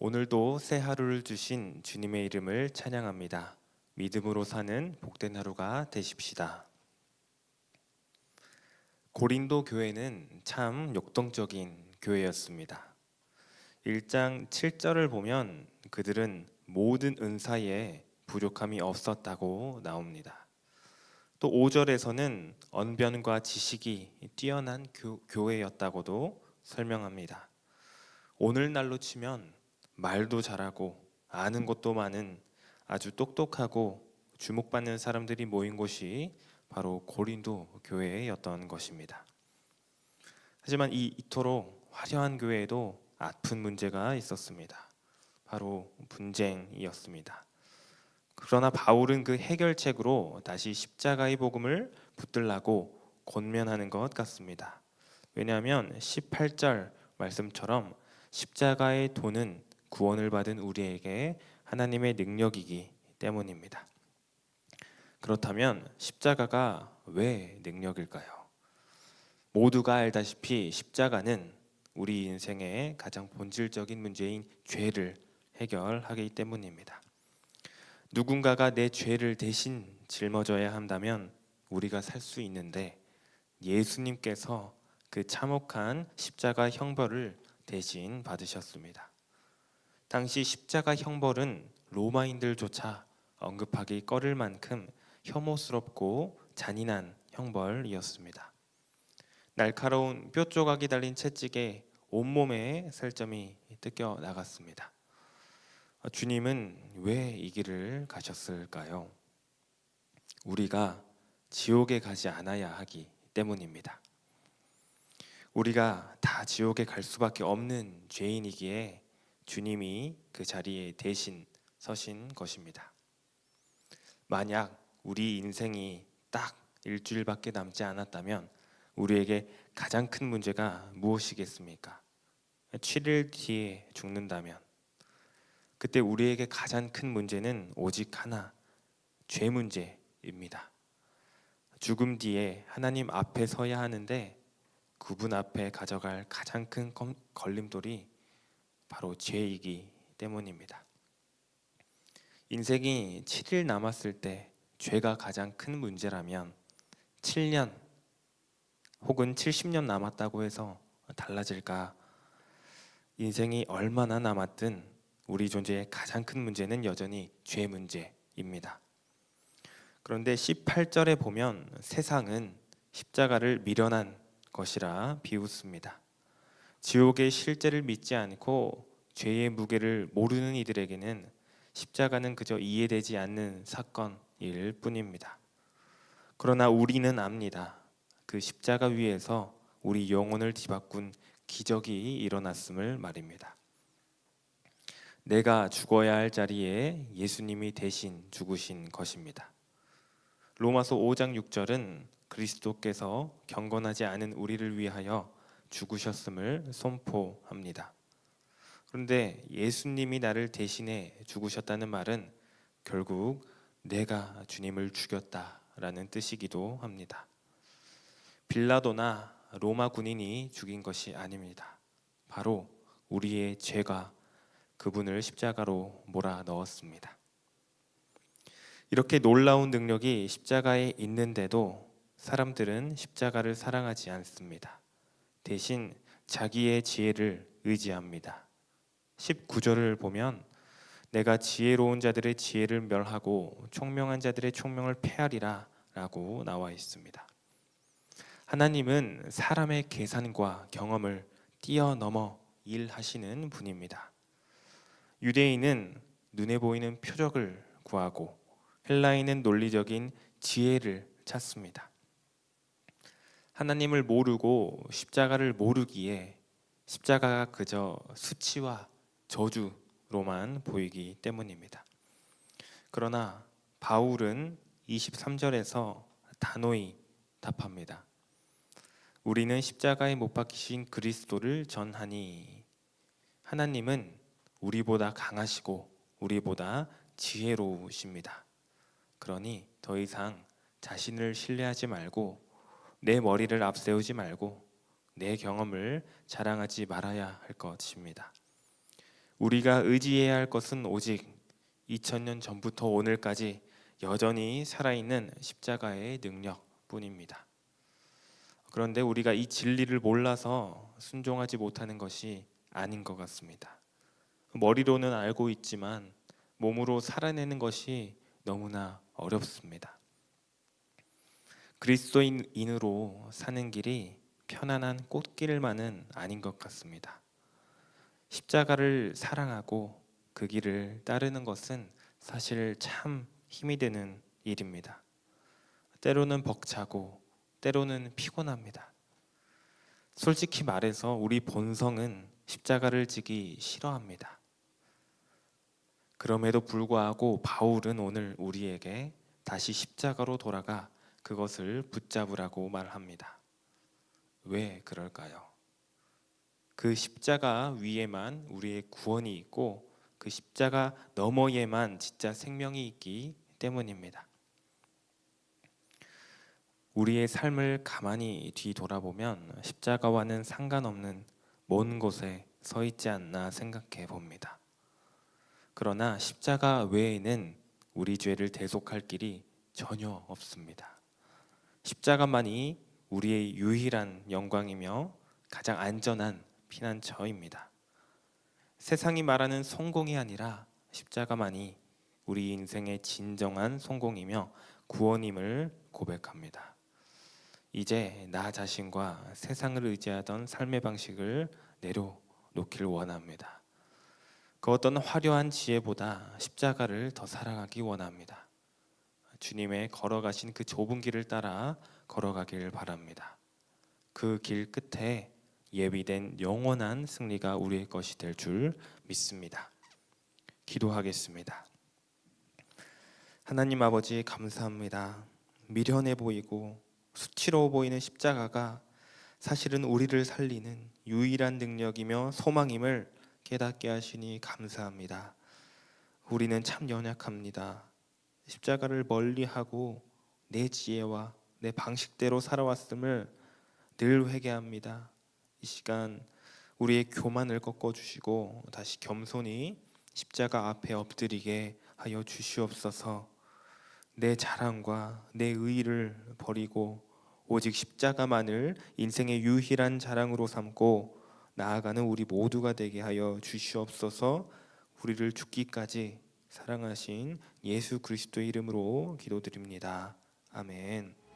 오늘도 새 하루를 주신 주님의 이름을 찬양합니다. 믿음으로 사는 복된 하루가 되십시다. 고린도 교회는 참 역동적인 교회였습니다. 1장 7절을 보면 그들은 모든 은사에 부족함이 없었다고 나옵니다. 또 5절에서는 언변과 지식이 뛰어난 교회였다고도 설명합니다. 오늘날로 치면 말도 잘하고 아는 것도 많은 아주 똑똑하고 주목받는 사람들이 모인 곳이 바로 고린도 교회였던 것입니다. 하지만 이토록 화려한 교회에도 아픈 문제가 있었습니다. 바로 분쟁이었습니다. 그러나 바울은 그 해결책으로 다시 십자가의 복음을 붙들라고 권면하는 것 같습니다. 왜냐하면 18절 말씀처럼 십자가의 도는 구원을 받은 우리에게 하나님의 능력이기 때문입니다. 그렇다면 십자가가 왜 능력일까요? 모두가 알다시피 십자가는 우리 인생의 가장 본질적인 문제인 죄를 해결하기 때문입니다. 누군가가 내 죄를 대신 짊어져야 한다면 우리가 살 수 있는데 예수님께서 그 참혹한 십자가 형벌을 대신 받으셨습니다. 당시 십자가 형벌은 로마인들조차 언급하기 꺼릴 만큼 혐오스럽고 잔인한 형벌이었습니다. 날카로운 뼈 조각이 달린 채찍에 온몸에 살점이 뜯겨 나갔습니다. 주님은 왜 이 길을 가셨을까요? 우리가 지옥에 가지 않아야 하기 때문입니다. 우리가 다 지옥에 갈 수밖에 없는 죄인이기에 주님이 그 자리에 대신 서신 것입니다. 만약 우리 인생이 딱 일주일밖에 남지 않았다면 우리에게 가장 큰 문제가 무엇이겠습니까? 7일 뒤에 죽는다면 그때 우리에게 가장 큰 문제는 오직 하나, 죄 문제입니다. 죽음 뒤에 하나님 앞에 서야 하는데 그분 앞에 가져갈 가장 큰 걸림돌이 바로 죄이기 때문입니다. 인생이 7일 남았을 때 죄가 가장 큰 문제라면 7년 혹은 70년 남았다고 해서 달라질까? 인생이 얼마나 남았든 우리 존재의 가장 큰 문제는 여전히 죄 문제입니다. 그런데 18절에 보면 세상은 십자가를 미련한 것이라 비웃습니다. 지옥의 실제를 믿지 않고 죄의 무게를 모르는 이들에게는 십자가는 그저 이해되지 않는 사건일 뿐입니다. 그러나 우리는 압니다. 그 십자가 위에서 우리 영혼을 뒤바꾼 기적이 일어났음을 말입니다. 내가 죽어야 할 자리에 예수님이 대신 죽으신 것입니다. 로마서 5장 6절은 그리스도께서 경건하지 않은 우리를 위하여 죽으셨음을 선포합니다. 그런데 예수님이 나를 대신해 죽으셨다는 말은 결국 내가 주님을 죽였다라는 뜻이기도 합니다. 빌라도나 로마 군인이 죽인 것이 아닙니다. 바로 우리의 죄가 그분을 십자가로 몰아 넣었습니다. 이렇게 놀라운 능력이 십자가에 있는데도 사람들은 십자가를 사랑하지 않습니다. 대신 자기의 지혜를 의지합니다. 19절을 보면 내가 지혜로운 자들의 지혜를 멸하고 총명한 자들의 총명을 폐하리라 라고 나와 있습니다. 하나님은 사람의 계산과 경험을 뛰어넘어 일하시는 분입니다. 유대인은 눈에 보이는 표적을 구하고 헬라인은 논리적인 지혜를 찾습니다. 하나님을 모르고 십자가를 모르기에 십자가가 그저 수치와 저주로만 보이기 때문입니다. 그러나 바울은 23절에서 단호히 답합니다. 우리는 십자가에 못 박히신 그리스도를 전하니 하나님은 우리보다 강하시고 우리보다 지혜로우십니다. 그러니 더 이상 자신을 신뢰하지 말고 내 머리를 앞세우지 말고 내 경험을 자랑하지 말아야 할 것입니다. 우리가 의지해야 할 것은 오직 2000년 전부터 오늘까지 여전히 살아있는 십자가의 능력뿐입니다. 그런데 우리가 이 진리를 몰라서 순종하지 못하는 것이 아닌 것 같습니다. 머리로는 알고 있지만 몸으로 살아내는 것이 너무나 어렵습니다. 그리스도인으로 사는 길이 편안한 꽃길만은 아닌 것 같습니다. 십자가를 사랑하고 그 길을 따르는 것은 사실 참 힘이 되는 일입니다. 때로는 벅차고 때로는 피곤합니다. 솔직히 말해서 우리 본성은 십자가를 지기 싫어합니다. 그럼에도 불구하고 바울은 오늘 우리에게 다시 십자가로 돌아가 그것을 붙잡으라고 말합니다. 왜 그럴까요? 그 십자가 위에만 우리의 구원이 있고 그 십자가 너머에만 진짜 생명이 있기 때문입니다. 우리의 삶을 가만히 뒤돌아보면 십자가와는 상관없는 먼 곳에 서 있지 않나 생각해 봅니다. 그러나 십자가 외에는 우리 죄를 대속할 길이 전혀 없습니다. 십자가만이 우리의 유일한 영광이며 가장 안전한 피난처입니다. 세상이 말하는 성공이 아니라 십자가만이 우리 인생의 진정한 성공이며 구원임을 고백합니다. 이제 나 자신과 세상을 의지하던 삶의 방식을 내려놓길 원합니다. 그 어떤 화려한 지혜보다 십자가를 더 사랑하기 원합니다. 주님의 걸어가신 그 좁은 길을 따라 걸어가길 바랍니다. 그 길 끝에 예비된 영원한 승리가 우리의 것이 될 줄 믿습니다. 기도하겠습니다. 하나님 아버지 감사합니다. 미련해 보이고 수치로워 보이는 십자가가 사실은 우리를 살리는 유일한 능력이며 소망임을 깨닫게 하시니 감사합니다. 우리는 참 연약합니다. 십자가를 멀리하고 내 지혜와 내 방식대로 살아왔음을 늘 회개합니다. 이 시간 우리의 교만을 꺾어주시고 다시 겸손히 십자가 앞에 엎드리게 하여 주시옵소서. 내 자랑과 내 의의를 버리고 오직 십자가만을 인생의 유일한 자랑으로 삼고 나아가는 우리 모두가 되게 하여 주시옵소서. 우리를 죽기까지 사랑하신 예수 그리스도의 이름으로 기도드립니다. 아멘.